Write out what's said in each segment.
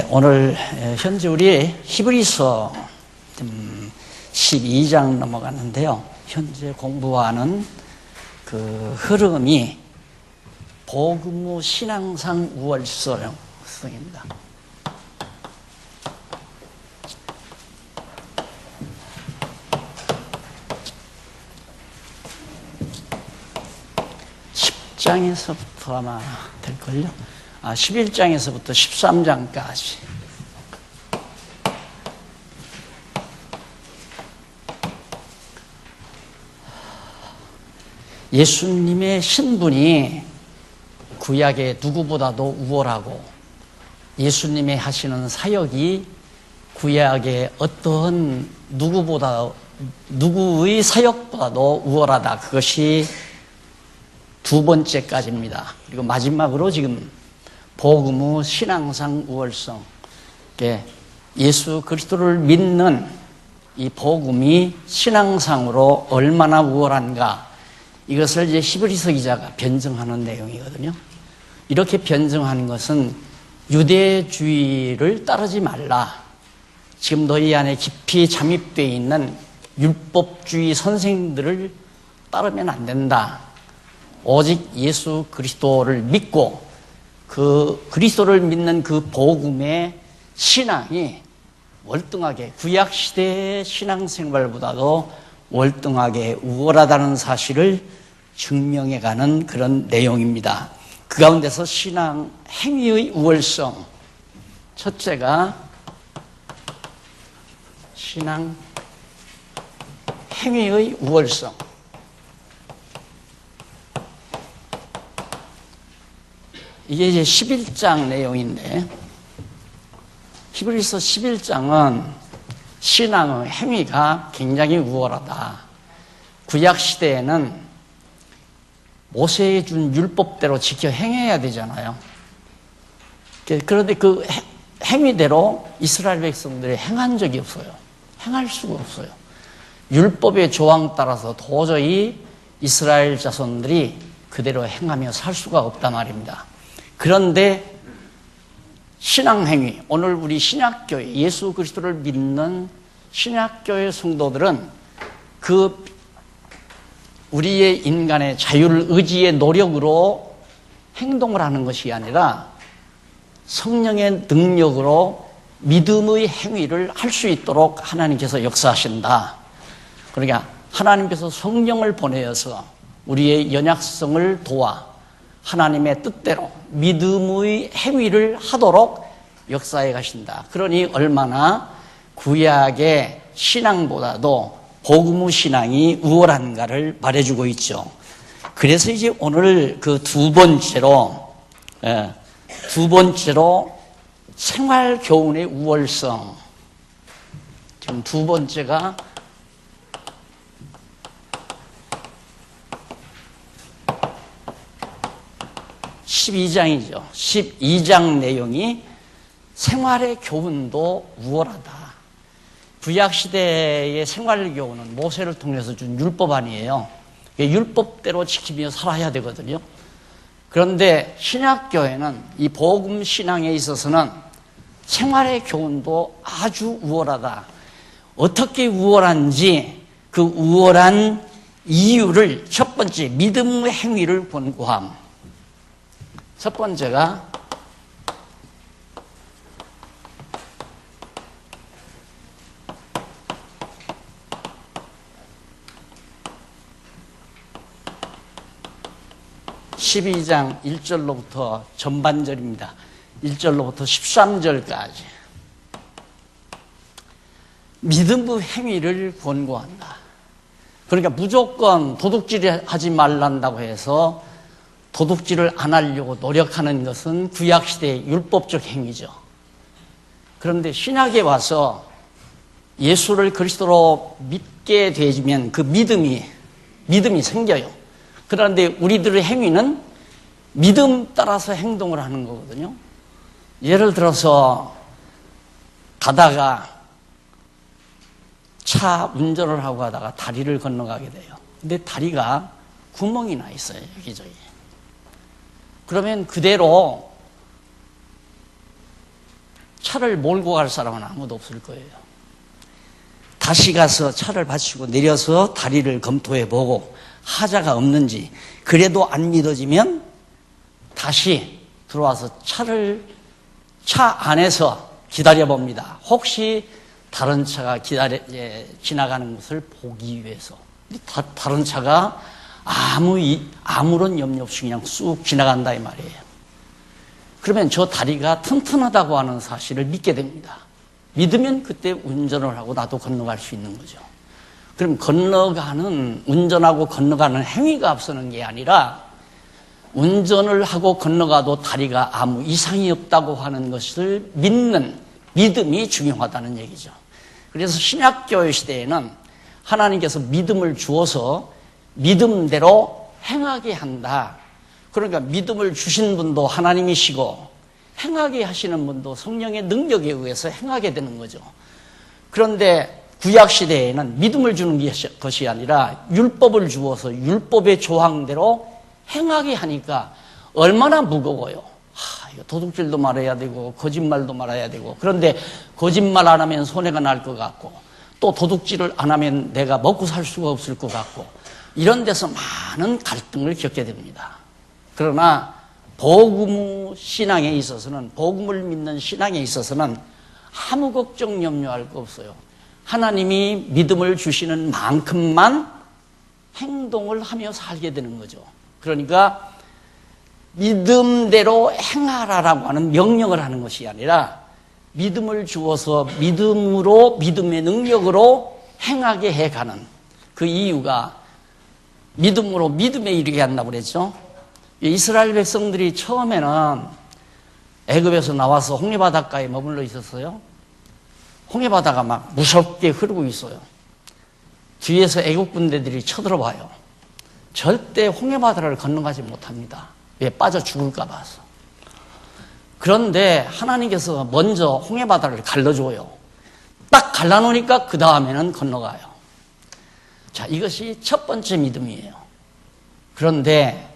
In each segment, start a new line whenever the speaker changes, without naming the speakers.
오늘 현재 우리 히브리서 12장 넘어갔는데요. 현재 공부하는 그 흐름이 복음 후 신앙상 우월성입니다. 장에서부터 아마 될걸요? 11장에서부터 13장까지. 예수님의 신분이 구약의 누구보다도 우월하고 예수님의 하시는 사역이 구약의 어떠한 누구의 사역보다도 우월하다. 그것이 두 번째까지입니다. 그리고 마지막으로 지금 복음 후 신앙상 우월성, 예수 그리스도를 믿는 이 복음이 신앙상으로 얼마나 우월한가, 이것을 이제 히브리서 기자가 변증하는 내용이거든요. 이렇게 변증하는 것은 유대주의를 따르지 말라. 지금 너희 안에 깊이 잠입되어 있는 율법주의 선생들을 따르면 안 된다. 오직 예수 그리스도를 믿고 그 그리스도를 믿는 그 복음의 신앙이 월등하게 구약시대의 신앙생활보다도 월등하게 우월하다는 사실을 증명해가는 그런 내용입니다. 그 가운데서 신앙 행위의 우월성, 첫째가 신앙 행위의 우월성. 이게 이제 11장 내용인데, 히브리서 11장은 신앙의 행위가 굉장히 우월하다. 구약시대에는 모세에 준 율법대로 지켜 행해야 되잖아요. 그런데 그 행위대로 이스라엘 백성들이 행한 적이 없어요. 행할 수가 없어요. 율법의 조항 따라서 도저히 이스라엘 자손들이 그대로 행하며 살 수가 없단 말입니다. 그런데 신앙행위, 오늘 우리 신약교회, 예수 그리스도를 믿는 신약교회 성도들은 그 우리의 인간의 자율 의지의 노력으로 행동을 하는 것이 아니라 성령의 능력으로 믿음의 행위를 할 수 있도록 하나님께서 역사하신다. 그러니까 하나님께서 성령을 보내어서 우리의 연약성을 도와 하나님의 뜻대로 믿음의 행위를 하도록 역사해 가신다. 그러니 얼마나 구약의 신앙보다도 복음 후 신앙이 우월한가를 말해주고 있죠. 그래서 이제 오늘 그 두 번째로 생활 교훈의 우월성. 지금 두 번째가 (12장이죠) 12장 내용이 생활의 교훈도 우월하다. 구약시대의 생활 교훈은 모세를 통해서 준 율법 아니에요. 율법대로 지키며 살아야 되거든요. 그런데 신약교회는 이 복음 신앙에 있어서는 생활의 교훈도 아주 우월하다. 어떻게 우월한지 그 우월한 이유를 첫 번째, 믿음의 행위를 권고함. 첫 번째가 (12장) 1절로부터 전반절입니다. 1절로부터 13절까지 믿음의 행위를 권고한다. 그러니까 무조건 도둑질하지 말란다고 해서 도둑질을 안 하려고 노력하는 것은 구약시대의 율법적 행위죠. 그런데 신약에 와서 예수를 그리스도로 믿게 되면 그 믿음이 생겨요. 그런데 우리들의 행위는 믿음 따라서 행동을 하는 거거든요. 예를 들어서 가다가 차 운전을 하고 가다가 다리를 건너가게 돼요. 근데 다리가 구멍이 나 있어요, 여기저기. 그러면 그대로 차를 몰고 갈 사람은 아무도 없을 거예요. 다시 가서 차를 받치고 내려서 다리를 검토해 보고 하자가 없는지, 그래도 안 믿어지면 다시 들어와서 차 안에서 기다려봅니다. 혹시 다른 차가 지나가는 것을 보기 위해서. 다른 차가 아무런 염려 없이 그냥 쑥 지나간다 이 말이에요. 그러면 저 다리가 튼튼하다고 하는 사실을 믿게 됩니다. 믿으면 그때 운전을 하고 나도 건너갈 수 있는 거죠. 그럼 운전하고 건너가는 행위가 앞서는 게 아니라 운전을 하고 건너가도 다리가 아무 이상이 없다고 하는 것을 믿는 믿음이 중요하다는 얘기죠. 그래서 신약교회 시대에는 하나님께서 믿음을 주어서 믿음대로 행하게 한다. 그러니까 믿음을 주신 분도 하나님이시고 행하게 하시는 분도 성령의 능력에 의해서 행하게 되는 거죠. 그런데 구약시대에는 믿음을 주는 것이 아니라 율법을 주어서 율법의 조항대로 행하게 하니까 얼마나 무거워요. 이거 도둑질도 말아야 되고 거짓말도 말아야 되고, 그런데 거짓말 안 하면 손해가 날 것 같고 또 도둑질을 안 하면 내가 먹고 살 수가 없을 것 같고, 이런 데서 많은 갈등을 겪게 됩니다. 그러나 복음 신앙에 있어서는, 복음을 믿는 신앙에 있어서는 아무 걱정 염려할 거 없어요. 하나님이 믿음을 주시는 만큼만 행동을 하며 살게 되는 거죠. 그러니까 믿음대로 행하라라고 하는 명령을 하는 것이 아니라 믿음을 주어서 믿음으로, 믿음의 능력으로 행하게 해가는 그 이유가 믿음으로 믿음에 이르게 한다고 그랬죠. 이스라엘 백성들이 처음에는 애굽에서 나와서 홍해바닷가에 머물러 있었어요. 홍해바다가 막 무섭게 흐르고 있어요. 뒤에서 애국 군대들이 쳐들어와요. 절대 홍해바다를 건너가지 못합니다. 왜? 빠져 죽을까 봐서. 그런데 하나님께서 먼저 홍해바다를 갈라줘요. 딱 갈라놓으니까 그 다음에는 건너가요. 자, 이것이 첫 번째 믿음이에요. 그런데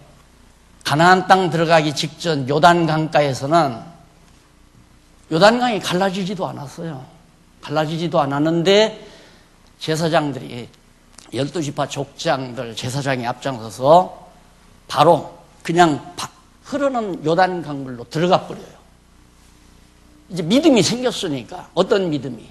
가나안 땅 들어가기 직전 요단강가에서는 요단강이 갈라지지도 않았어요. 갈라지지도 않았는데 제사장들이 12지파 족장들 제사장이 앞장서서 바로 그냥 흐르는 요단강물로 들어가 버려요. 이제 믿음이 생겼으니까. 어떤 믿음이?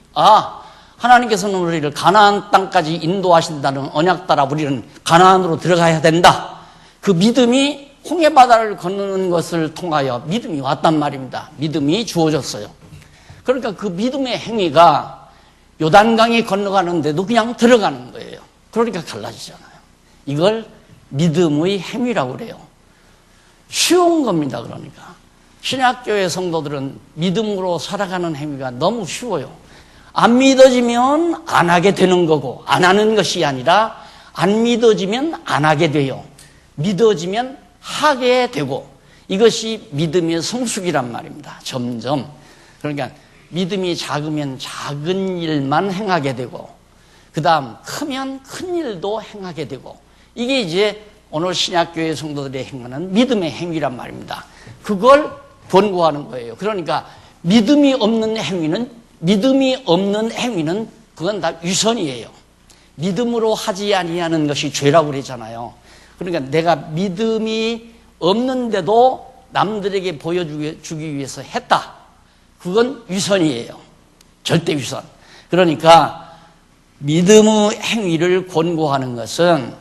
하나님께서는 우리를 가나안 땅까지 인도하신다는 언약 따라 우리는 가나안으로 들어가야 된다. 그 믿음이 홍해바다를 건너는 것을 통하여 믿음이 왔단 말입니다. 믿음이 주어졌어요. 그러니까 그 믿음의 행위가 요단강이 건너가는데도 그냥 들어가는 거예요. 그러니까 갈라지잖아요. 이걸 믿음의 행위라고 그래요. 쉬운 겁니다. 그러니까 신약교회 성도들은 믿음으로 살아가는 행위가 너무 쉬워요. 안 믿어지면 안 하게 되는 거고, 안 하는 것이 아니라 안 믿어지면 안 하게 돼요. 믿어지면 하게 되고, 이것이 믿음의 성숙이란 말입니다. 점점. 그러니까 믿음이 작으면 작은 일만 행하게 되고, 그 다음 크면 큰 일도 행하게 되고, 이게 이제 오늘 신약교회 성도들이 행하는 믿음의 행위란 말입니다. 그걸 권고하는 거예요. 그러니까 믿음이 없는 행위는 그건 다 위선이에요. 믿음으로 하지 아니하는 것이 죄라고 그랬잖아요. 그러니까 내가 믿음이 없는데도 남들에게 보여주기 위해서 했다. 그건 위선이에요. 절대 위선. 그러니까 믿음의 행위를 권고하는 것은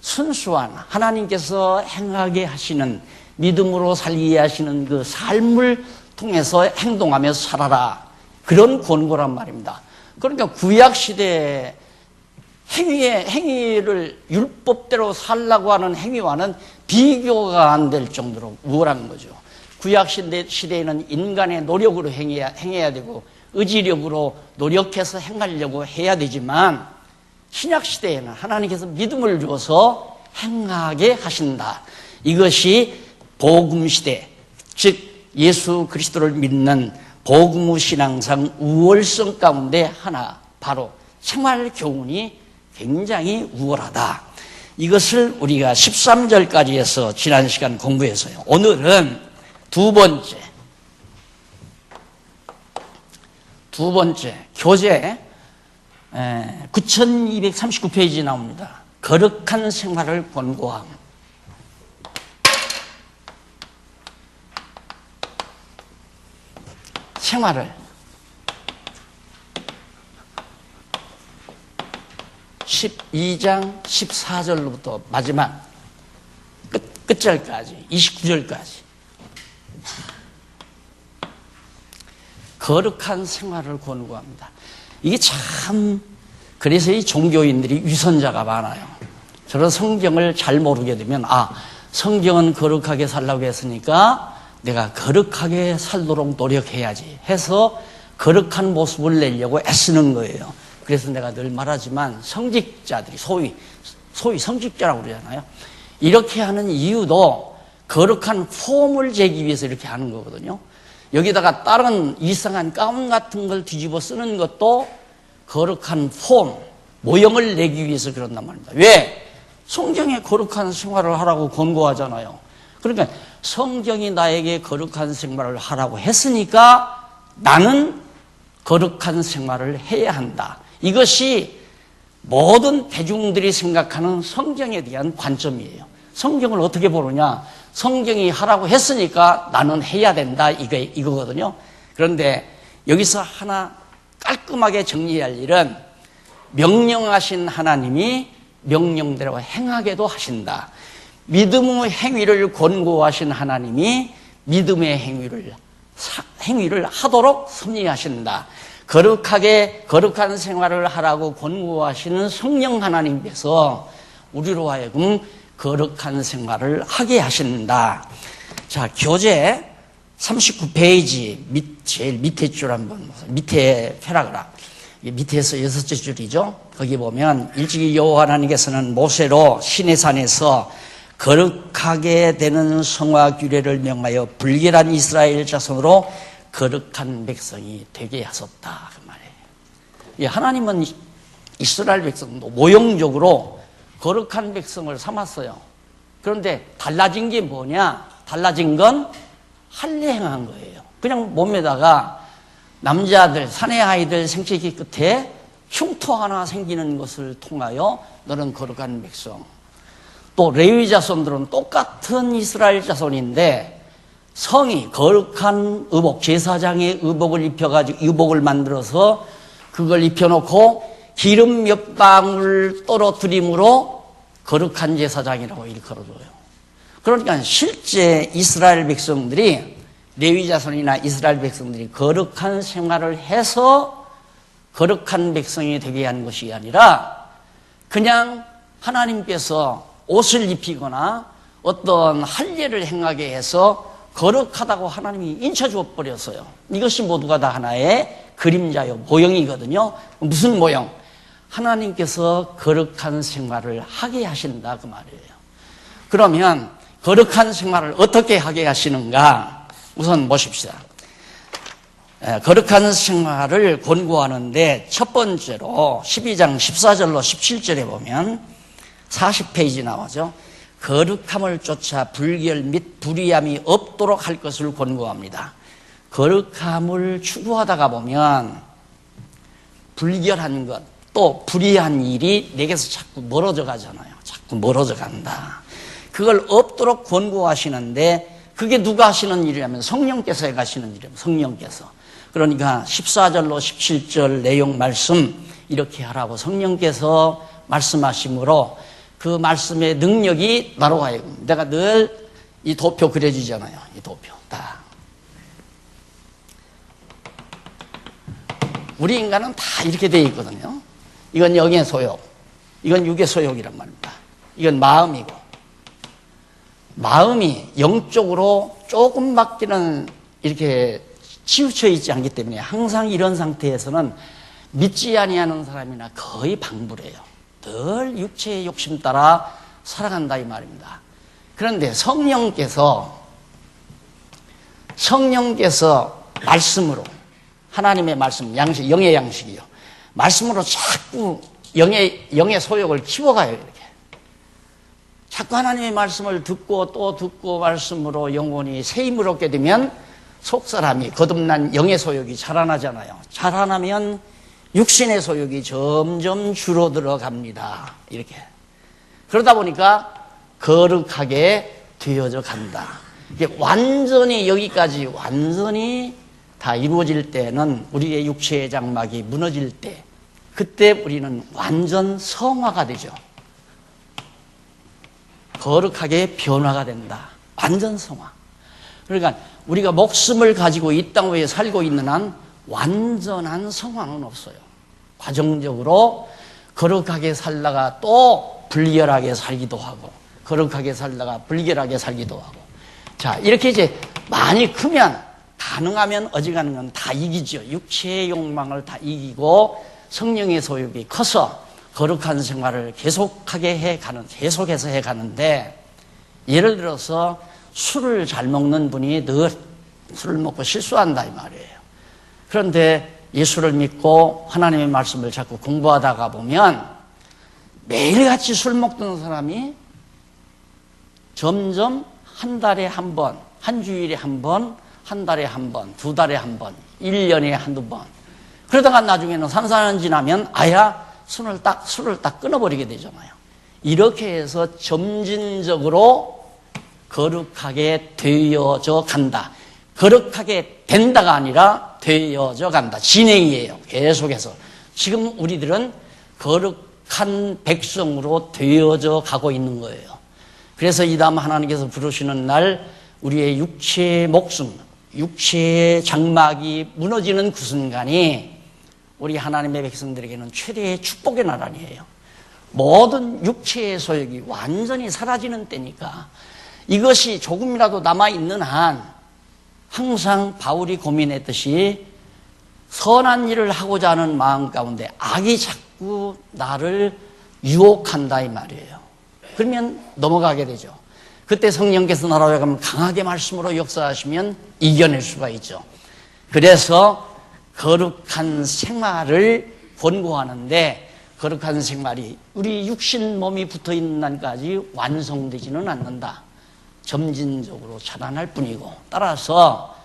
순수한 하나님께서 행하게 하시는, 믿음으로 살게 하시는 그 삶을 통해서 행동하며 살아라. 그런 권고란 말입니다. 그러니까 구약시대에 행위를 율법대로 살라고 하는 행위와는 비교가 안 될 정도로 우월한 거죠. 구약시대에는 인간의 노력으로 행해야 되고 의지력으로 노력해서 행하려고 해야 되지만, 신약시대에는 하나님께서 믿음을 주어서 행하게 하신다. 이것이 복음시대, 즉 예수 그리스도를 믿는 복음의 신앙상 우월성 가운데 하나, 바로 생활 교훈이 굉장히 우월하다. 이것을 우리가 13절까지 해서 지난 시간 공부했어요. 오늘은 두 번째, 두 번째, 교재 9239페이지 나옵니다. 거룩한 생활을 권고함. 생활을 12장 14절로부터 마지막 끝절까지 29절까지 거룩한 생활을 권고합니다. 이게 참, 그래서 이 종교인들이 위선자가 많아요. 저런 성경을 잘 모르게 되면, 성경은 거룩하게 살라고 했으니까 내가 거룩하게 살도록 노력해야지 해서 거룩한 모습을 내려고 애쓰는 거예요. 그래서 내가 늘 말하지만 성직자들이 소위 성직자라고 그러잖아요. 이렇게 하는 이유도 거룩한 폼을 재기 위해서 이렇게 하는 거거든요. 여기다가 다른 이상한 가운 같은 걸 뒤집어 쓰는 것도 거룩한 폼, 모형을 내기 위해서 그런단 말입니다. 왜? 성경에 거룩한 생활을 하라고 권고하잖아요. 그러니까 성경이 나에게 거룩한 생활을 하라고 했으니까 나는 거룩한 생활을 해야 한다. 이것이 모든 대중들이 생각하는 성경에 대한 관점이에요. 성경을 어떻게 보느냐? 성경이 하라고 했으니까 나는 해야 된다. 이거거든요. 그런데 여기서 하나 깔끔하게 정리할 일은 명령하신 하나님이 명령대로 행하게도 하신다. 믿음의 행위를 권고하신 하나님이 믿음의 행위를 하도록 섭리하신다. 거룩한 생활을 하라고 권고하시는 성령 하나님께서 우리로 하여금 거룩한 생활을 하게 하신다. 자, 교재 39페이지 제일 밑에 줄 한번, 밑에 패라그라. 밑에서 6째 줄이죠. 거기 보면 일찍이 여호와 하나님께서는 모세로 시내산에서 거룩하게 되는 성화 규례를 명하여 불결한 이스라엘 자손으로 거룩한 백성이 되게 하셨다. 그 말이에요. 하나님은 이스라엘 백성도 모형적으로 거룩한 백성을 삼았어요. 그런데 달라진 게 뭐냐? 달라진 건 할례 행한 거예요. 그냥 몸에다가 남자들, 사내 아이들 생체기 끝에 흉터 하나 생기는 것을 통하여 너는 거룩한 백성. 또 레위 자손들은 똑같은 이스라엘 자손인데 성이 거룩한 의복, 제사장의 의복을 입혀가지고 의복을 만들어서 그걸 입혀놓고 기름 몇 방울 떨어뜨림으로 거룩한 제사장이라고 일컬어줘요. 그러니까 실제 이스라엘 백성들이, 레위 자손이나 이스라엘 백성들이 거룩한 생활을 해서 거룩한 백성이 되게 한 것이 아니라 그냥 하나님께서 옷을 입히거나 어떤 할례를 행하게 해서 거룩하다고 하나님이 인쳐줘 버렸어요. 이것이 모두가 다 하나의 그림자요, 모형이거든요. 무슨 모형? 하나님께서 거룩한 생활을 하게 하신다 그 말이에요. 그러면 거룩한 생활을 어떻게 하게 하시는가? 우선 보십시다. 거룩한 생활을 권고하는데 첫 번째로 12장 14절로 17절에 보면 40페이지 나오죠. 거룩함을 쫓아 불결 및 불의함이 없도록 할 것을 권고합니다. 거룩함을 추구하다가 보면 불결한 것, 또 불의한 일이 내게서 자꾸 멀어져 가잖아요. 자꾸 멀어져 간다. 그걸 없도록 권고하시는데 그게 누가 하시는 일이라면 성령께서 해가시는 일이에요. 성령께서. 그러니까 14절로 17절 내용 말씀 이렇게 하라고 성령께서 말씀하심으로 그 말씀의 능력이 나로 하여금, 내가 늘 이 도표 그려지잖아요. 이 도표 딱. 우리 인간은 다 이렇게 되어 있거든요. 이건 영의 소욕, 이건 육의 소욕이란 말입니다. 이건 마음이고, 마음이 영적으로 조금밖에는 이렇게 치우쳐 있지 않기 때문에 항상 이런 상태에서는 믿지 아니하는 사람이나 거의 방불해요. 늘 육체의 욕심 따라 살아간다 이 말입니다. 그런데 성령께서 말씀으로, 하나님의 말씀, 양식, 영의 양식이요, 말씀으로 자꾸 영의 소욕을 키워가요. 이렇게 자꾸 하나님의 말씀을 듣고 또 듣고 말씀으로 영혼이 새 힘을 얻게 되면 속사람이 거듭난 영의 소욕이 자라나잖아요. 자라나면 육신의 소욕이 점점 줄어들어 갑니다. 이렇게. 그러다 보니까 거룩하게 되어져 간다. 이게 완전히 여기까지 완전히 다 이루어질 때는 우리의 육체의 장막이 무너질 때 그때 우리는 완전 성화가 되죠. 거룩하게 변화가 된다. 완전 성화. 그러니까 우리가 목숨을 가지고 이 땅 위에 살고 있는 한 완전한 성화는 없어요. 과정적으로 거룩하게 살다가 또 불결하게 살기도 하고 거룩하게 살다가 불결하게 살기도 하고 자 이렇게 이제 많이 크면 가능하면 어지간하면 다 이기죠. 육체의 욕망을 다 이기고 성령의 소욕이 커서 거룩한 생활을 계속해서 해가는데 예를 들어서 술을 잘 먹는 분이 늘 술을 먹고 실수한다 이 말이에요. 그런데 예수를 믿고 하나님의 말씀을 자꾸 공부하다가 보면 매일같이 술 먹던 사람이 점점 한 달에 한 번, 한 주일에 한 번, 한 달에 한 번, 두 달에 한 번, 1년에 한두 번 그러다가 나중에는 3, 4년 지나면 아야 술을 딱 끊어버리게 되잖아요. 이렇게 해서 점진적으로 거룩하게 되어져 간다. 거룩하게 된다가 아니라 되어져 간다. 진행이에요. 계속해서. 지금 우리들은 거룩한 백성으로 되어져 가고 있는 거예요. 그래서 이 다음 하나님께서 부르시는 날 우리의 육체의 목숨, 육체의 장막이 무너지는 그 순간이 우리 하나님의 백성들에게는 최대의 축복의 나란이에요. 모든 육체의 소욕이 완전히 사라지는 때니까 이것이 조금이라도 남아있는 한 항상 바울이 고민했듯이 선한 일을 하고자 하는 마음 가운데 악이 자꾸 나를 유혹한다 이 말이에요. 그러면 넘어가게 되죠. 그때 성령께서 나라에 가면 강하게 말씀으로 역사하시면 이겨낼 수가 있죠. 그래서 거룩한 생활을 권고하는데 거룩한 생활이 우리 육신 몸이 붙어있는 날까지 완성되지는 않는다. 점진적으로 자라날 뿐이고 따라서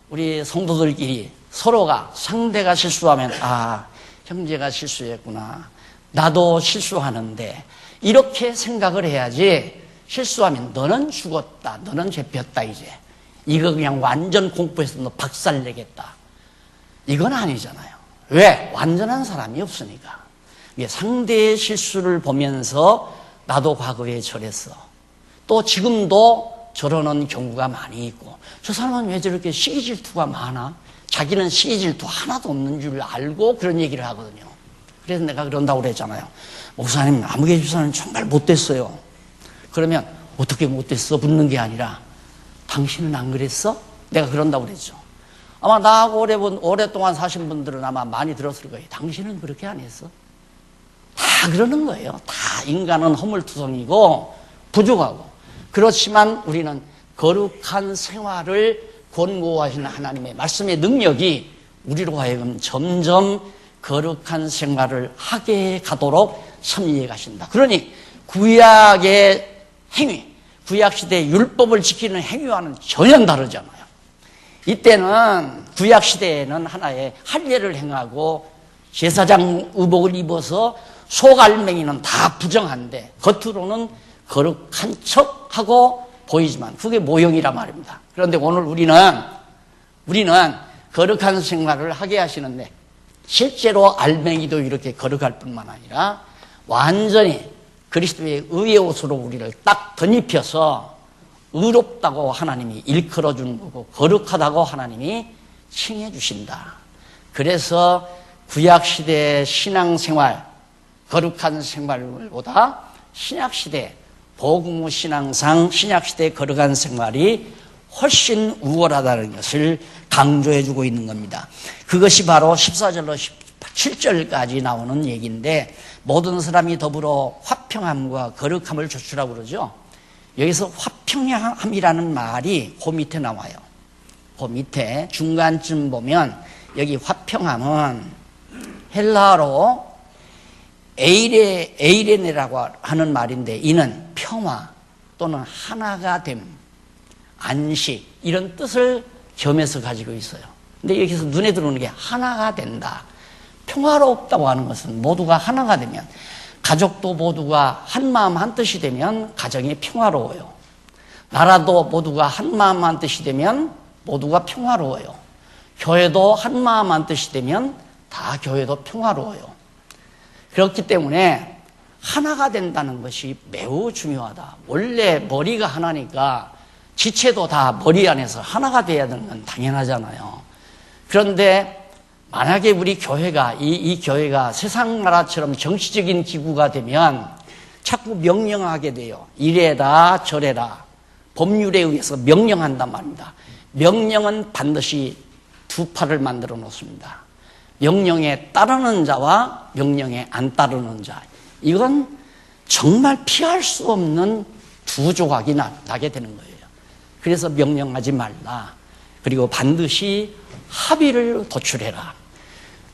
우리 성도들끼리 서로가 상대가 실수하면 아 형제가 실수했구나 나도 실수하는데 이렇게 생각을 해야지 실수하면 너는 죽었다 너는 잡혔다 이제 이거 그냥 완전 공부해서 너 박살내겠다 이건 아니잖아요. 왜? 완전한 사람이 없으니까. 상대의 실수를 보면서 나도 과거에 저랬어. 또 지금도 저러는 경우가 많이 있고 저 사람은 왜 저렇게 시기 질투가 많아? 자기는 시기 질투 하나도 없는 줄 알고 그런 얘기를 하거든요. 그래서 내가 그런다고 그랬잖아요. 목사님 아무개 집사는 정말 못됐어요. 그러면 어떻게 못됐어? 묻는 게 아니라 당신은 안 그랬어? 내가 그런다고 그랬죠. 아마 나하고 오랫동안 사신 분들은 아마 많이 들었을 거예요. 당신은 그렇게 안 했어? 다 그러는 거예요. 다 인간은 허물투성이고 부족하고 그렇지만 우리는 거룩한 생활을 권고하시는 하나님의 말씀의 능력이 우리로 하여금 점점 거룩한 생활을 하게 가도록 섭리해 가신다. 그러니 구약의 행위, 구약시대의 율법을 지키는 행위와는 전혀 다르잖아요. 이때는 구약시대에는 하나의 할례를 행하고 제사장 의복을 입어서 속알맹이는 다 부정한데 겉으로는 거룩한 척하고 보이지만 그게 모형이란 말입니다. 그런데 오늘 우리는 거룩한 생활을 하게 하시는데 실제로 알맹이도 이렇게 거룩할 뿐만 아니라 완전히 그리스도의 의의 옷으로 우리를 딱 덧입혀서 의롭다고 하나님이 일컬어 주는 거고 거룩하다고 하나님이 칭해 주신다. 그래서 구약시대의 신앙생활, 거룩한 생활보다 신약시대, 복음 신앙상 신약시대의 거룩한 생활이 훨씬 우월하다는 것을 강조해 주고 있는 겁니다. 그것이 바로 14절로 17절까지 나오는 얘기인데 모든 사람이 더불어 화평함과 거룩함을 조추라고 그러죠. 여기서 화평함이라는 말이 그 밑에 나와요. 그 밑에 중간쯤 보면 여기 화평함은 헬라어로 에이레네라고 하는 말인데 이는 평화 또는 하나가 됨, 안식 이런 뜻을 겸해서 가지고 있어요. 근데 여기서 눈에 들어오는 게 하나가 된다. 평화롭다고 하는 것은 모두가 하나가 되면, 가족도 모두가 한 마음 한 뜻이 되면 가정이 평화로워요. 나라도 모두가 한 마음 한 뜻이 되면 모두가 평화로워요. 교회도 한 마음 한 뜻이 되면 다 교회도 평화로워요. 그렇기 때문에 하나가 된다는 것이 매우 중요하다. 원래 머리가 하나니까 지체도 다 머리 안에서 하나가 돼야 되는 건 당연하잖아요. 그런데 만약에 우리 교회가 이 교회가 세상 나라처럼 정치적인 기구가 되면 자꾸 명령하게 돼요. 이래라 저래라. 법률에 의해서 명령한단 말입니다. 명령은 반드시 두 팔을 만들어 놓습니다. 명령에 따르는 자와 명령에 안 따르는 자. 이건 정말 피할 수 없는 두 조각이 나게 되는 거예요. 그래서 명령하지 말라. 그리고 반드시 합의를 도출해라.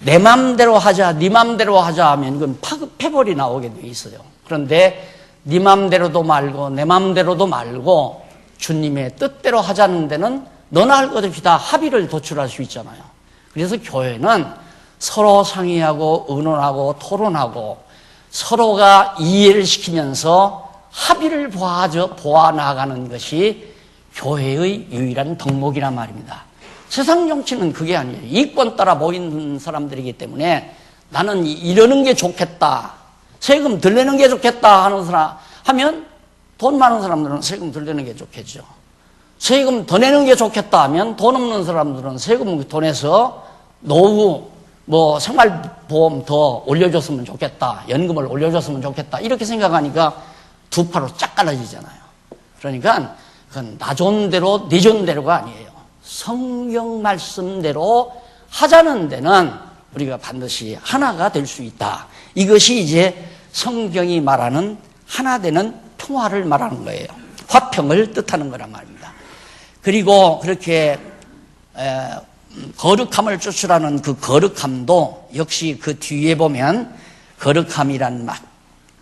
내 맘대로 하자, 네 맘대로 하자 하면 이건 패벌이 나오게 돼 있어요. 그런데 네 맘대로도 말고 내 맘대로도 말고 주님의 뜻대로 하자는 데는 너나 할 것 없이 다 합의를 도출할 수 있잖아요. 그래서 교회는 서로 상의하고 의논하고 토론하고 서로가 이해를 시키면서 합의를 보아 나가는 것이 교회의 유일한 덕목이란 말입니다. 세상 정치는 그게 아니에요. 이권 따라 모이는 사람들이기 때문에 나는 이러는 게 좋겠다, 세금 덜 내는 게 좋겠다 하는 사람 하면 돈 많은 사람들은 세금 덜 내는 게 좋겠죠. 세금 더 내는 게 좋겠다 하면 돈 없는 사람들은 세금 더 내서 노후 생활보험 더 올려줬으면 좋겠다, 연금을 올려줬으면 좋겠다 이렇게 생각하니까 두 팔로 쫙 갈라지잖아요. 그러니까 그건 나 좋은 대로 네 좋은 대로가 아니에요. 성경 말씀대로 하자는 데는 우리가 반드시 하나가 될 수 있다. 이것이 이제 성경이 말하는 하나 되는 평화를 말하는 거예요. 화평을 뜻하는 거란 말입니다. 그리고 그렇게 거룩함을 쫓으라는 그 거룩함도 역시 그 뒤에 보면 거룩함이란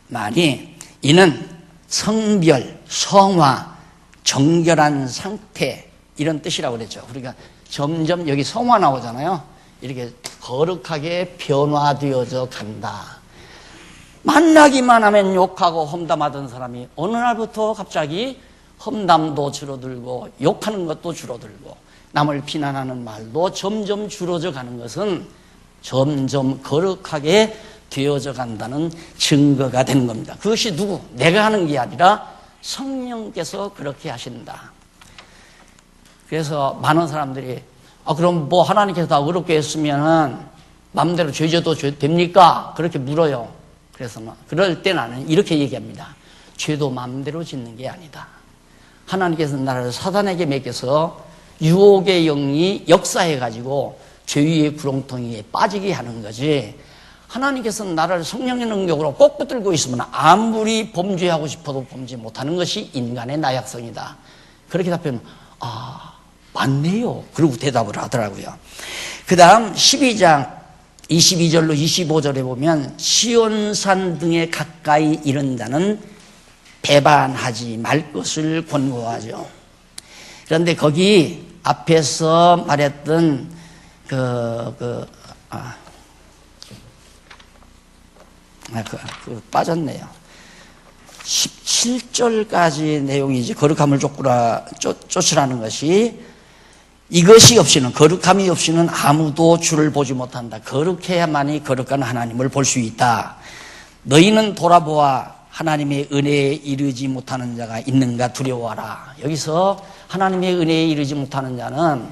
말이 이는 성별, 성화, 정결한 상태 이런 뜻이라고 그랬죠. 우리가 점점 여기 성화 나오잖아요. 이렇게 거룩하게 변화되어져 간다. 만나기만 하면 욕하고 험담하던 사람이 어느 날부터 갑자기 험담도 줄어들고 욕하는 것도 줄어들고 남을 비난하는 말도 점점 줄어져 가는 것은 점점 거룩하게 되어져 간다는 증거가 되는 겁니다. 그것이 누구? 내가 하는 게 아니라 성령께서 그렇게 하신다. 그래서 많은 사람들이 그럼 뭐 하나님께서 다 어렵게 했으면은 마음대로 죄 져도 됩니까? 그렇게 물어요. 그래서 그럴 때 나는 이렇게 얘기합니다. 죄도 마음대로 짓는 게 아니다. 하나님께서 나를 사단에게 맡겨서 유혹의 영이 역사해가지고 죄의 구렁텅이에 빠지게 하는 거지, 하나님께서 나를 성령의 능력으로 꼭 붙들고 있으면 아무리 범죄하고 싶어도 범죄 못하는 것이 인간의 나약성이다. 그렇게 답하면 맞네요. 그러고 대답을 하더라고요. 그 다음 12장 22절로 25절에 보면 시온산 등에 가까이 이른 자는 배반하지 말 것을 권고하죠. 그런데 거기 앞에서 말했던 빠졌네요. 17절까지 내용이 이제 거룩함을 쫓으라는 것이, 이것이 없이는, 거룩함이 없이는 아무도 주를 보지 못한다. 거룩해야만이 거룩한 하나님을 볼 수 있다. 너희는 돌아보아 하나님의 은혜에 이르지 못하는 자가 있는가 두려워하라. 여기서 하나님의 은혜에 이르지 못하는 자는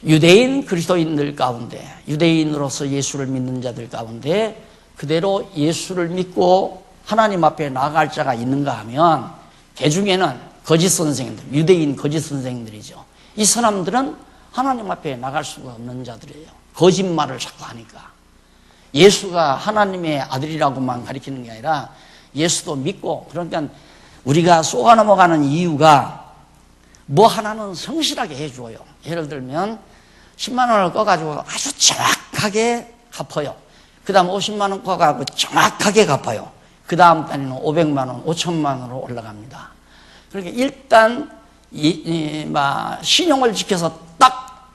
유대인 그리스도인들 가운데, 유대인으로서 예수를 믿는 자들 가운데 그대로 예수를 믿고 하나님 앞에 나아갈 자가 있는가 하면 그 중에는 거짓 선생님들, 유대인 거짓 선생님들이죠. 이 사람들은 하나님 앞에 나갈 수가 없는 자들이에요. 거짓말을 자꾸 하니까. 예수가 하나님의 아들이라고만 가리키는 게 아니라 예수도 믿고, 그러니까 우리가 쏘아 넘어가는 이유가 뭐 하나는 성실하게 해줘요. 예를 들면 10만 원을 꺼가지고 아주 정확하게 갚아요. 그 다음 50만 원 꺼가지고 정확하게 갚아요. 그 다음 달에는 500만 원, 5천만 원으로 올라갑니다. 그러니까 일단 신용을 지켜서 딱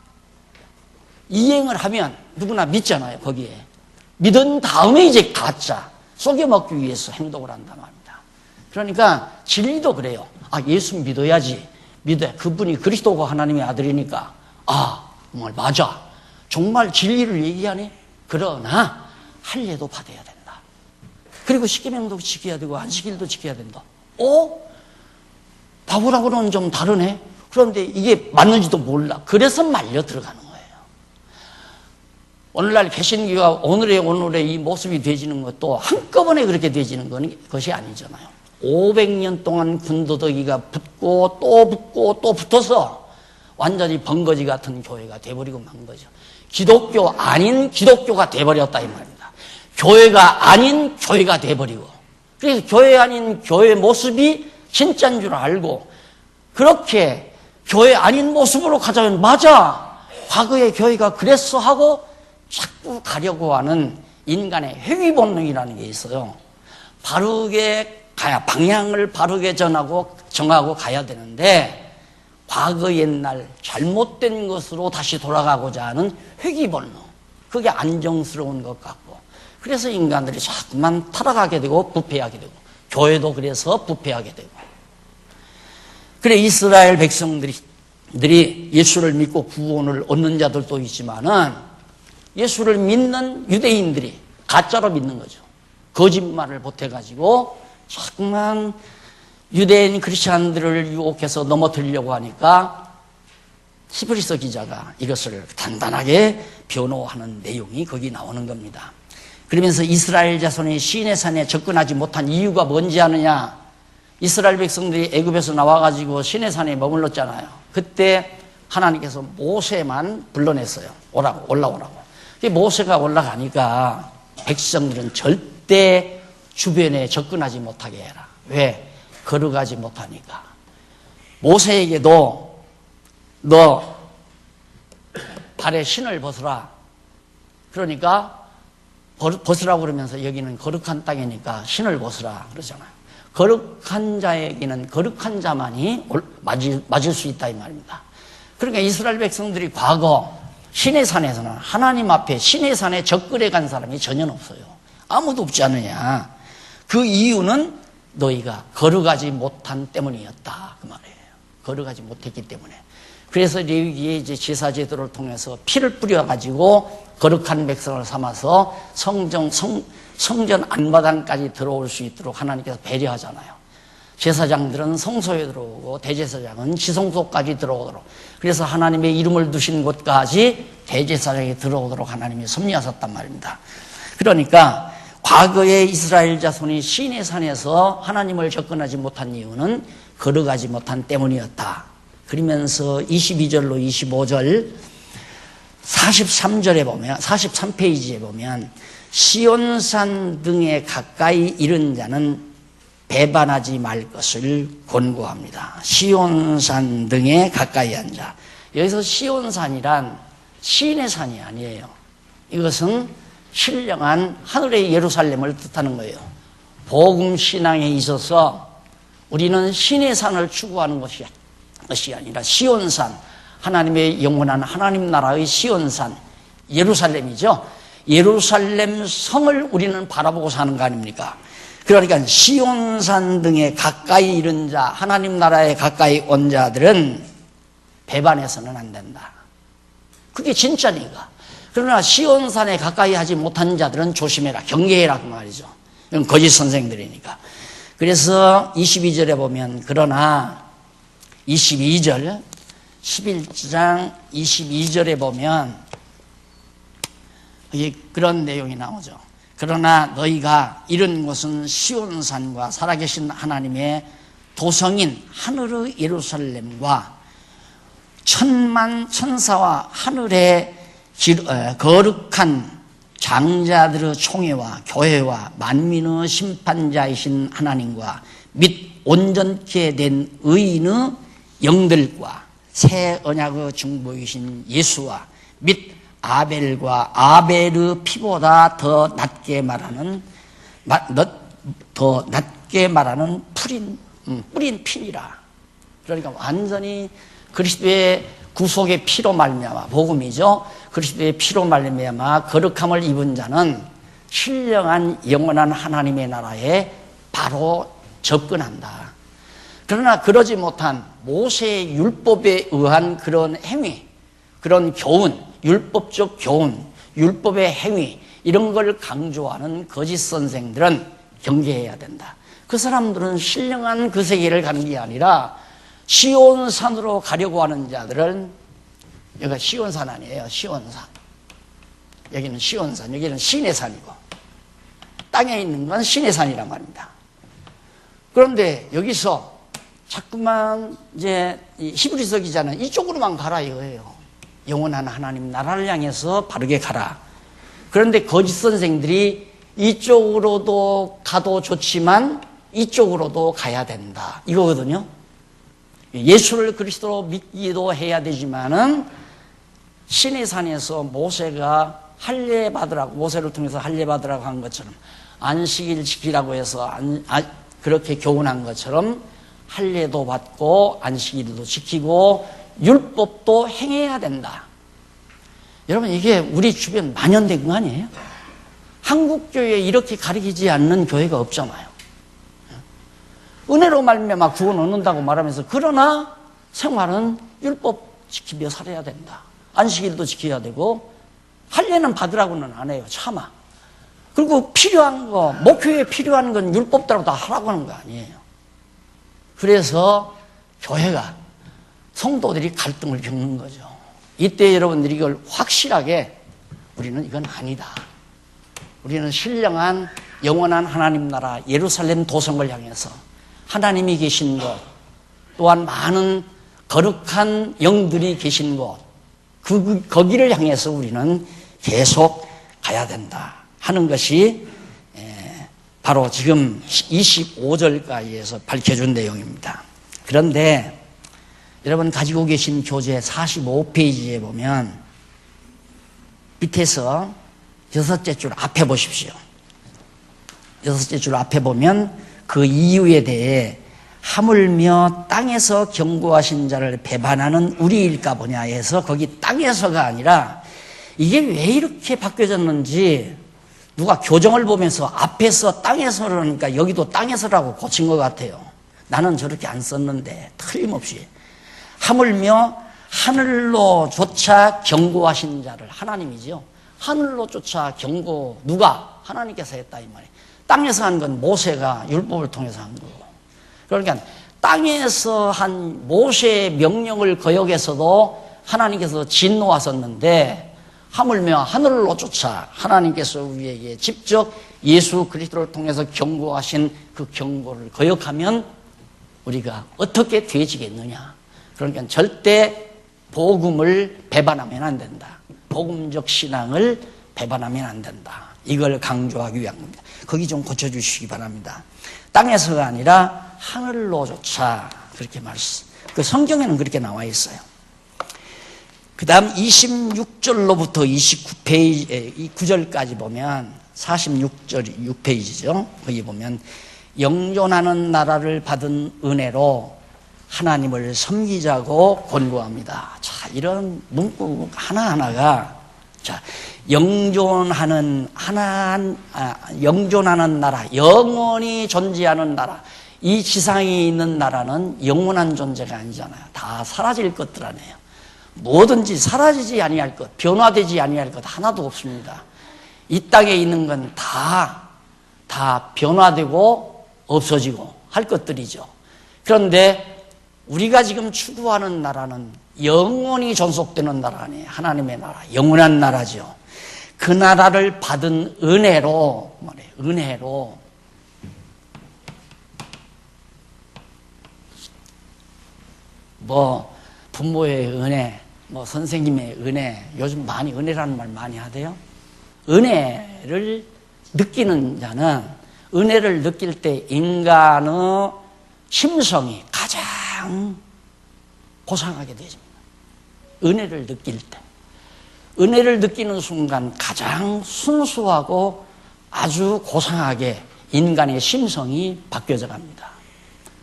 이행을 하면 누구나 믿잖아요. 거기에 믿은 다음에 이제 가짜 속여먹기 위해서 행동을 한단 말입니다. 그러니까 진리도 그래요. 예수 믿어야지. 믿어야 그분이 그리스도고 하나님의 아들이니까 정말 맞아. 정말 진리를 얘기하네. 그러나 할례도 받아야 된다. 그리고 십계명도 지켜야 되고 안식일도 지켜야 된다. 바보라고는 좀 다르네. 그런데 이게 맞는지도 몰라. 그래서 말려 들어가는 거예요. 오늘날 개신교가 오늘의 이 모습이 되지는 것도 한꺼번에 그렇게 되지는 것이 아니잖아요. 500년 동안 군더더기가 붙고 또 붙고 또 붙어서 완전히 번거지 같은 교회가 돼버리고 만 거죠. 기독교 아닌 기독교가 돼버렸다 이 말입니다. 교회가 아닌 교회가 돼버리고, 그래서 교회 아닌 교회 모습이 진짜인 줄 알고 그렇게 교회 아닌 모습으로 가자면 맞아, 과거의 교회가 그랬어 하고 자꾸 가려고 하는 인간의 회귀 본능이라는 게 있어요. 바르게 가야, 방향을 바르게 정하고 가야 되는데 과거 옛날 잘못된 것으로 다시 돌아가고자 하는 회귀 본능, 그게 안정스러운 것 같고, 그래서 인간들이 자꾸만 타락하게 되고 부패하게 되고, 교회도 그래서 부패하게 되고. 그래 이스라엘 백성들이 예수를 믿고 구원을 얻는 자들도 있지만은 예수를 믿는 유대인들이 가짜로 믿는 거죠. 거짓말을 보태가지고 자꾸만 유대인 크리스찬들을 유혹해서 넘어뜨리려고 하니까 히브리서 기자가 이것을 단단하게 변호하는 내용이 거기 나오는 겁니다. 그러면서 이스라엘 자손이 시내 산에 접근하지 못한 이유가 뭔지 아느냐? 이스라엘 백성들이 애굽에서 나와가지고 시내 산에 머물렀잖아요. 그때 하나님께서 모세만 불러냈어요. 올라오라고. 모세가 올라가니까 백성들은 절대 주변에 접근하지 못하게 해라. 왜? 걸어가지 못하니까. 모세에게도 너 발에 신을 벗어라. 그러니까 벗으라고 그러면서 여기는 거룩한 땅이니까 신을 벗으라 그러잖아요. 거룩한 자에게는 거룩한 자만이 맞을 수 있다 이 말입니다. 그러니까 이스라엘 백성들이 과거 시내산에서는 하나님 앞에 시내산에 접근해 간 사람이 전혀 없어요. 아무도 없지 않느냐. 그 이유는 너희가 걸어가지 못한 때문이었다 그 말이에요. 걸어가지 못했기 때문에. 그래서 레위기의 이제 제사제도를 통해서 피를 뿌려가지고 거룩한 백성을 삼아서 성전 안마당까지 들어올 수 있도록 하나님께서 배려하잖아요. 제사장들은 성소에 들어오고 대제사장은 지성소까지 들어오도록, 그래서 하나님의 이름을 두신 곳까지 대제사장이 들어오도록 하나님이 섭리하셨단 말입니다. 그러니까 과거의 이스라엘 자손이 시내산에서 하나님을 접근하지 못한 이유는 걸어가지 못한 때문이었다. 그러면서 22절로 25절 43절에 보면, 43페이지에 보면 시온산 등에 가까이 이른 자는 배반하지 말 것을 권고합니다. 시온산 등에 가까이 한 자. 여기서 시온산이란 시인의 산이 아니에요. 이것은 신령한 하늘의 예루살렘을 뜻하는 거예요. 복음 신앙에 있어서 우리는 신의 산을 추구하는 것이 아니라 시온산, 하나님의 영원한 하나님 나라의 시온산, 예루살렘이죠. 예루살렘 성을 우리는 바라보고 사는 거 아닙니까? 그러니까 시온산 등에 가까이 이른 자, 하나님 나라에 가까이 온 자들은 배반해서는 안 된다. 그게 진짜니까. 그러나 시온산에 가까이 하지 못한 자들은 조심해라, 경계해라 그 말이죠. 이건 거짓 선생들이니까. 그래서 22절에 보면, 그러나 22절 11장 22절에 보면 그런 내용이 나오죠. 그러나 너희가 이른 곳은 시온산과 살아계신 하나님의 도성인 하늘의 예루살렘과 천만 천사와 하늘의 거룩한 장자들의 총회와 교회와 만민의 심판자이신 하나님과 및 온전케 된 의인의 영들과 새 언약의 중보이신 예수와 및 아벨과 아벨의 피보다 더 낮게 말하는 뿌린 피니라. 그러니까 완전히 그리스도의 구속의 피로 말미암아, 복음이죠. 그리스도의 피로 말미암아 거룩함을 입은 자는 신령한 영원한 하나님의 나라에 바로 접근한다. 그러나 그러지 못한 모세의 율법에 의한 그런 행위, 그런 교훈, 율법적 교훈, 율법의 행위, 이런 걸 강조하는 거짓 선생들은 경계해야 된다. 그 사람들은 신령한 그 세계를 가는 게 아니라 시온산으로 가려고 하는 자들은, 여기가 시온산 아니에요. 시온산. 여기는 시온산, 여기는 신의 산이고, 땅에 있는 건 신의 산이란 말입니다. 그런데 여기서 자꾸만 이제 히브리서 기자는 이쪽으로만 가라 이거예요. 영원한 하나님 나라를 향해서 바르게 가라. 그런데 거짓 선생들이 이쪽으로도 가도 좋지만 이쪽으로도 가야 된다 이거거든요. 예수를 그리스도로 믿기도 해야 되지만은 신의 산에서 모세가 할례 받으라고, 모세를 통해서 할례 받으라고 한 것처럼, 안식일 지키라고 해서 그렇게 교훈한 것처럼 할례도 받고 안식일도 지키고 율법도 행해야 된다. 여러분, 이게 우리 주변 만연된 거 아니에요? 한국 교회에 이렇게 가르치지 않는 교회가 없잖아요. 은혜로 말미암아 구원 얻는다고 말하면서, 그러나 생활은 율법 지키며 살아야 된다. 안식일도 지켜야 되고 할례는 받으라고는 안 해요. 참아. 그리고 필요한 거, 목회에 필요한 건 율법대로 다 하라고 하는 거 아니에요. 그래서 교회가, 성도들이 갈등을 겪는 거죠. 이때 여러분들이 이걸 확실하게, 우리는 이건 아니다. 우리는 신령한 영원한 하나님 나라 예루살렘 도성을 향해서 하나님이 계신 곳, 또한 많은 거룩한 영들이 계신 곳, 거기를 향해서 우리는 계속 가야 된다 하는 것이 바로 지금 25절까지에서 밝혀준 내용입니다. 그런데 여러분 가지고 계신 교재 45페이지에 보면 밑에서 여섯째 줄 앞에 보십시오. 여섯째 줄 앞에 보면 그 이유에 대해 하물며 땅에서 경고하신 자를 배반하는 우리일까 보냐 해서, 거기 땅에서가 아니라 이게 왜 이렇게 바뀌어졌는지 누가 교정을 보면서 앞에서 땅에서 그러니까 여기도 땅에서라고 고친 것 같아요. 나는 저렇게 안 썼는데 틀림없이 하물며 하늘로 쫓아 경고하신 자를, 하나님이죠. 하늘로 쫓아 경고, 누가? 하나님께서 했다 이 말이에요. 땅에서 한 건 모세가 율법을 통해서 한 거고, 그러니까 땅에서 한 모세의 명령을 거역해서도 하나님께서 진노하셨는데, 하물며 하늘로 쫓아 하나님께서 우리에게 직접 예수 그리스도를 통해서 경고하신 그 경고를 거역하면 우리가 어떻게 되어지겠느냐. 그러니까 절대 복음을 배반하면 안 된다. 복음적 신앙을 배반하면 안 된다. 이걸 강조하기 위한 겁니다. 거기 좀 고쳐주시기 바랍니다. 땅에서가 아니라 하늘로 쫓아, 그렇게 말씀. 그 성경에는 그렇게 나와 있어요. 그 다음 26절로부터 29페이지, 9절까지 보면 46절 6페이지죠. 거기 보면 영존하는 나라를 받은 은혜로 하나님을 섬기자고 권고합니다. 자, 이런 문구 하나하나가, 자, 영존하는 나라, 영원히 존재하는 나라. 이 지상에 있는 나라는 영원한 존재가 아니잖아요. 다 사라질 것들 아니에요. 뭐든지 사라지지 아니할 것, 변화되지 아니할 것 하나도 없습니다. 이 땅에 있는 건 다 변화되고 없어지고 할 것들이죠. 그런데 우리가 지금 추구하는 나라는 영원히 존속되는 나라 아니에요. 하나님의 나라, 영원한 나라죠. 그 나라를 받은 은혜로 말해요. 은혜로 뭐 부모의 은혜, 뭐 선생님의 은혜, 요즘 많이 은혜라는 말 많이 하대요. 은혜를 느끼는 자는, 은혜를 느낄 때 인간의 심성이 가장 고상하게 되십니다. 은혜를 느낄 때, 은혜를 느끼는 순간 가장 순수하고 아주 고상하게 인간의 심성이 바뀌어져 갑니다.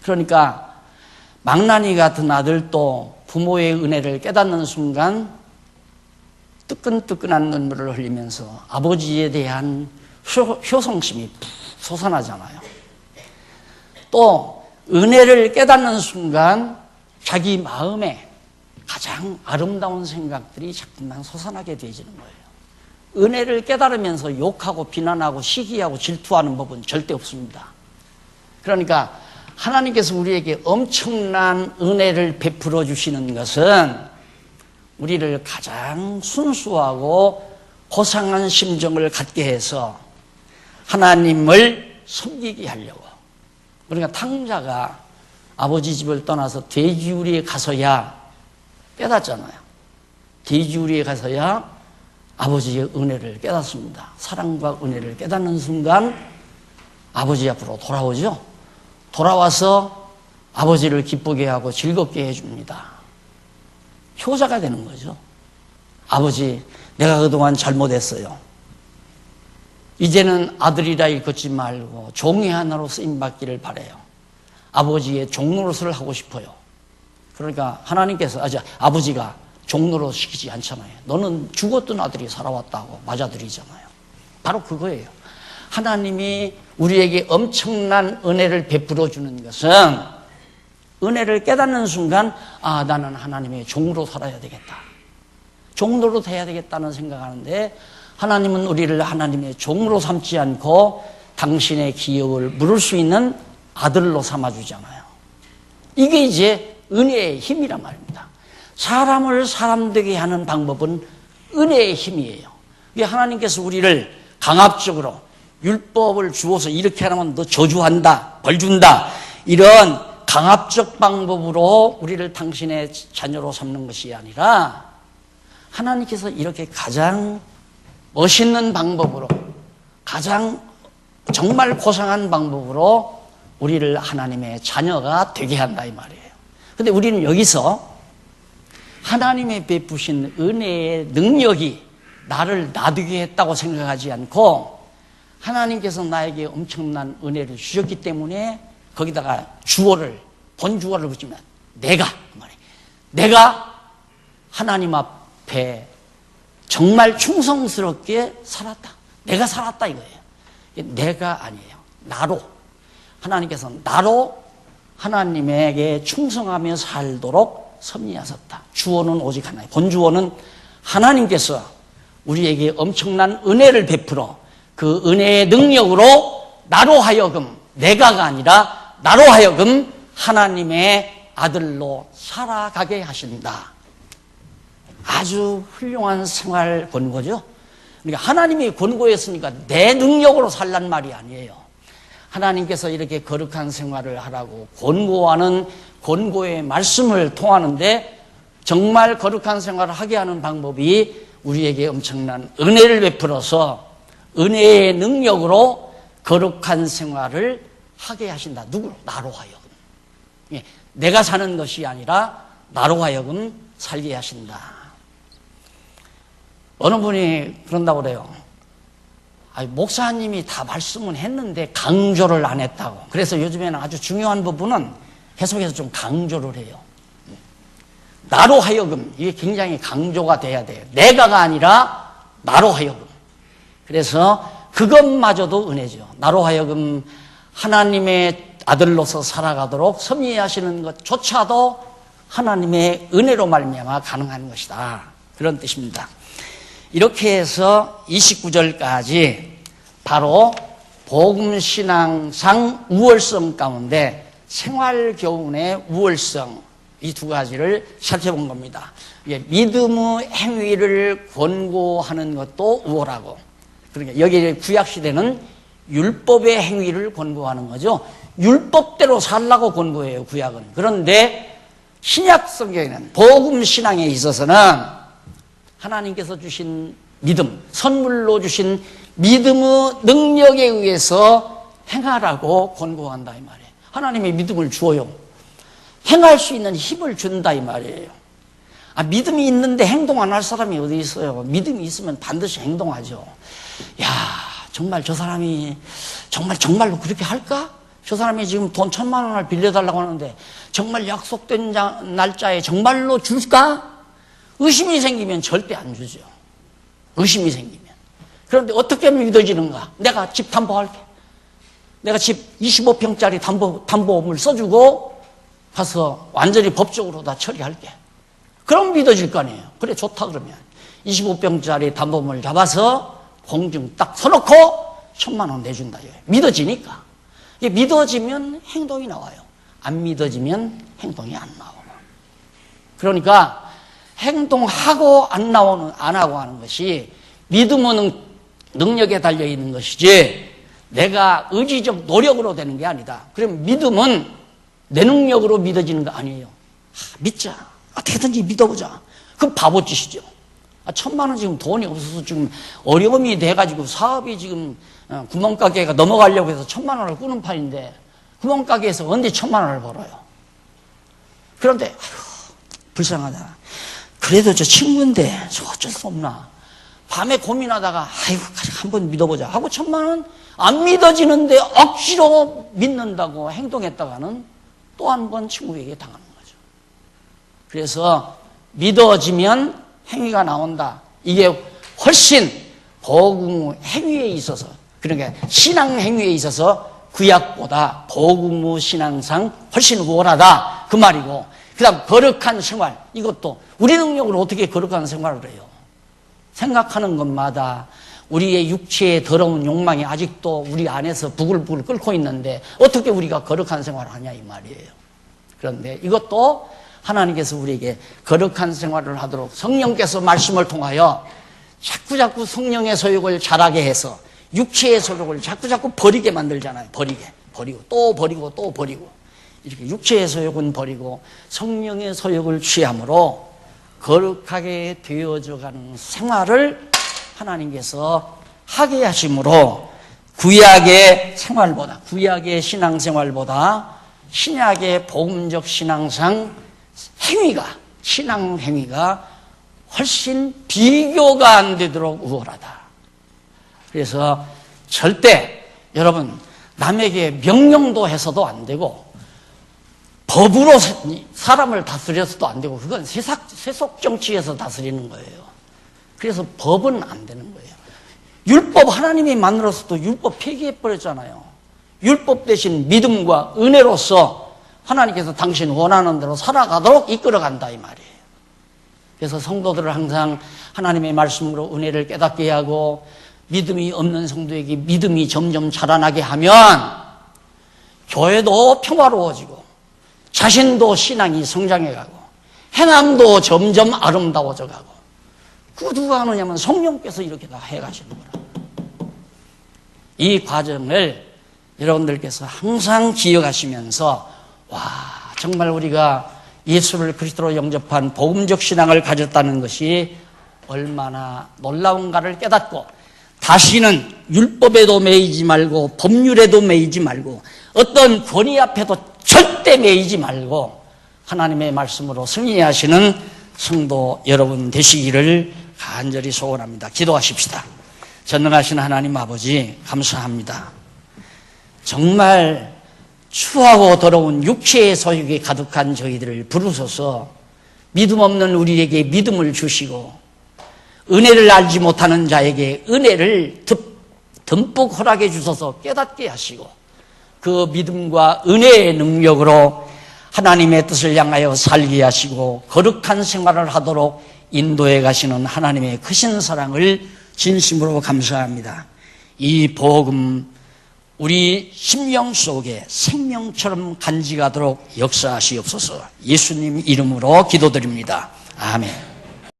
그러니까 망나니 같은 아들도 부모의 은혜를 깨닫는 순간 뜨끈뜨끈한 눈물을 흘리면서 아버지에 대한 효성심이 솟아나잖아요. 또 은혜를 깨닫는 순간 자기 마음에 가장 아름다운 생각들이 자꾸만 솟아나게 되어지는 거예요. 은혜를 깨달으면서 욕하고 비난하고 시기하고 질투하는 법은 절대 없습니다. 그러니까 하나님께서 우리에게 엄청난 은혜를 베풀어 주시는 것은 우리를 가장 순수하고 고상한 심정을 갖게 해서 하나님을 섬기게 하려고. 그러니까 탕자가 아버지 집을 떠나서 돼지우리에 가서야 깨닫잖아요. 돼지우리에 가서야 아버지의 은혜를 깨닫습니다. 사랑과 은혜를 깨닫는 순간 아버지 앞으로 돌아오죠. 돌아와서 아버지를 기쁘게 하고 즐겁게 해줍니다. 효자가 되는 거죠. 아버지, 내가 그동안 잘못했어요. 이제는 아들이라 일컫지 말고 종이 하나로 쓰임받기를 바라요. 아버지의 종노릇을 하고 싶어요. 그러니까 하나님께서 아버지가 종노릇 시키지 않잖아요. 너는 죽었던 아들이 살아왔다고 맞아들이잖아요. 바로 그거예요. 하나님이 우리에게 엄청난 은혜를 베풀어 주는 것은 은혜를 깨닫는 순간 나는 하나님의 종으로 살아야 되겠다. 종노릇 해야 되겠다는 생각하는데 하나님은 우리를 하나님의 종으로 삼지 않고 당신의 기업을 물을 수 있는 아들로 삼아주잖아요. 이게 이제 은혜의 힘이란 말입니다. 사람을 사람 되게 하는 방법은 은혜의 힘이에요. 하나님께서 우리를 강압적으로 율법을 주어서 이렇게 하면 너 저주한다, 벌 준다, 이런 강압적 방법으로 우리를 당신의 자녀로 삼는 것이 아니라 하나님께서 이렇게 가장 멋있는 방법으로, 가장 정말 고상한 방법으로 우리를 하나님의 자녀가 되게 한다 이 말이에요. 근데 우리는 여기서 하나님의 베푸신 은혜의 능력이 나를 놔두게 했다고 생각하지 않고 하나님께서 나에게 엄청난 은혜를 주셨기 때문에 거기다가 주어를, 본주어를 붙이면 내가 하나님 앞에 정말 충성스럽게 살았다. 내가 살았다 이거예요. 내가 아니에요. 나로. 하나님께서 나로 하나님에게 충성하며 살도록 섭리하셨다. 주어는 오직 하나예요. 본주어는 하나님께서 우리에게 엄청난 은혜를 베풀어 그 은혜의 능력으로 나로 하여금, 내가가 아니라 나로 하여금 하나님의 아들로 살아가게 하신다. 아주 훌륭한 생활 권고죠. 그러니까 하나님이 권고했으니까 내 능력으로 살란 말이 아니에요. 하나님께서 이렇게 거룩한 생활을 하라고 권고하는 권고의 말씀을 통하는데 정말 거룩한 생활을 하게 하는 방법이 우리에게 엄청난 은혜를 베풀어서 은혜의 능력으로 거룩한 생활을 하게 하신다. 누구로? 나로 하여금. 내가 사는 것이 아니라 나로 하여금 살게 하신다. 어느 분이 그런다고 그래요. 목사님이 다 말씀은 했는데 강조를 안 했다고. 그래서 요즘에는 아주 중요한 부분은 계속해서 좀 강조를 해요. 나로 하여금, 이게 굉장히 강조가 돼야 돼요. 내가가 아니라 나로 하여금. 그래서 그것마저도 은혜죠. 나로 하여금 하나님의 아들로서 살아가도록 섭리하시는 것조차도 하나님의 은혜로 말미암아 가능한 것이다. 그런 뜻입니다. 이렇게 해서 29절까지 바로 복음신앙상 우월성 가운데 생활교훈의 우월성, 이 두 가지를 살펴본 겁니다. 믿음의 행위를 권고하는 것도 우월하고, 그러니까 여기 구약시대는 율법의 행위를 권고하는 거죠. 율법대로 살라고 권고해요, 구약은. 그런데 신약 성경에는 복음신앙에 있어서는 하나님께서 주신 믿음, 선물로 주신 믿음의 능력에 의해서 행하라고 권고한다 이 말이에요. 하나님의 믿음을 주어요. 행할 수 있는 힘을 준다 이 말이에요. 믿음이 있는데 행동 안 할 사람이 어디 있어요? 믿음이 있으면 반드시 행동하죠. 야, 정말 저 사람이 정말로 그렇게 할까? 저 사람이 지금 돈 1,000만 원을 빌려달라고 하는데 정말 약속된 날짜에 정말로 줄까? 의심이 생기면 절대 안 주죠. 의심이 생기면. 그런데 어떻게 믿어지는가? 내가 집 담보할게. 내가 집 25평짜리 담보물 써주고 가서 완전히 법적으로 다 처리할게. 그럼 믿어질 거 아니에요. 그래, 좋다 그러면 25평짜리 담보물 잡아서 공증 딱 서놓고 1,000만 원 내준다. 믿어지니까. 이게 믿어지면 행동이 나와요. 안 믿어지면 행동이 안 나오고. 그러니까 행동하고 안 하고 하는 것이 믿음은 능력에 달려 있는 것이지 내가 의지적 노력으로 되는 게 아니다. 그럼 믿음은 내 능력으로 믿어지는 거 아니에요. 믿자. 어떻게든지 믿어보자. 그럼 바보짓이죠. 1,000만 원 지금 돈이 없어서 지금 어려움이 돼가지고 사업이 지금 구멍가게가 넘어가려고 해서 1,000만 원을 꾸는 판인데 구멍가게에서 언제 1,000만 원을 벌어요? 그런데 아휴, 불쌍하다. 그래도 저 친구인데 저 어쩔 수 없나. 밤에 고민하다가 아이고 한번 믿어보자 하고 1,000만 원 안 믿어지는데 억지로 믿는다고 행동했다가는 또 한 번 친구에게 당하는 거죠. 그래서 믿어지면 행위가 나온다. 이게 훨씬 복음 행위에 있어서, 그러니까 신앙 행위에 있어서 구약보다 복음 신앙상 훨씬 우월하다 그 말이고, 그 다음 거룩한 생활, 이것도 우리 능력으로 어떻게 거룩한 생활을 해요? 생각하는 것마다 우리의 육체의 더러운 욕망이 아직도 우리 안에서 부글부글 끓고 있는데 어떻게 우리가 거룩한 생활을 하냐 이 말이에요. 그런데 이것도 하나님께서 우리에게 거룩한 생활을 하도록 성령께서 말씀을 통하여 자꾸자꾸 성령의 소욕을 자라게 해서 육체의 소욕을 자꾸자꾸 버리게 만들잖아요. 버리고 또 버리고 또 버리고, 이렇게 육체의 소욕은 버리고 성령의 소욕을 취함으로 거룩하게 되어져가는 생활을 하나님께서 하게 하심으로 구약의 생활보다, 구약의 신앙생활보다 신약의 복음적 신앙상 행위가, 신앙 행위가 훨씬 비교가 안 되도록 우월하다. 그래서 절대 여러분 남에게 명령도 해서도 안 되고 법으로 사람을 다스려서도 안 되고, 그건 세속 정치에서 다스리는 거예요. 그래서 법은 안 되는 거예요. 율법 하나님이 만들어서도 율법 폐기해버렸잖아요. 율법 대신 믿음과 은혜로서 하나님께서 당신 원하는 대로 살아가도록 이끌어간다 이 말이에요. 그래서 성도들을 항상 하나님의 말씀으로 은혜를 깨닫게 하고 믿음이 없는 성도에게 믿음이 점점 자라나게 하면 교회도 평화로워지고 자신도 신앙이 성장해가고 행함도 점점 아름다워져 가고. 그거 누가 하느냐면 성령께서 이렇게 다 해가시는 거라. 이 과정을 여러분들께서 항상 기억하시면서 와, 정말 우리가 예수를 그리스도로 영접한 복음적 신앙을 가졌다는 것이 얼마나 놀라운가를 깨닫고, 다시는 율법에도 매이지 말고 법률에도 매이지 말고 어떤 권위 앞에도 절대 매이지 말고 하나님의 말씀으로 승리하시는 성도 여러분 되시기를 간절히 소원합니다. 기도하십시다. 전능하신 하나님 아버지, 감사합니다. 정말 추하고 더러운 육체의 소욕이 가득한 저희들을 부르소서 믿음 없는 우리에게 믿음을 주시고 은혜를 알지 못하는 자에게 은혜를 듬뿍 허락해 주셔서 깨닫게 하시고 그 믿음과 은혜의 능력으로 하나님의 뜻을 향하여 살게 하시고 거룩한 생활을 하도록 인도해 가시는 하나님의 크신 사랑을 진심으로 감사합니다. 이 복음 우리 심령 속에 생명처럼 간직하도록 역사하시옵소서. 예수님 이름으로 기도드립니다. 아멘.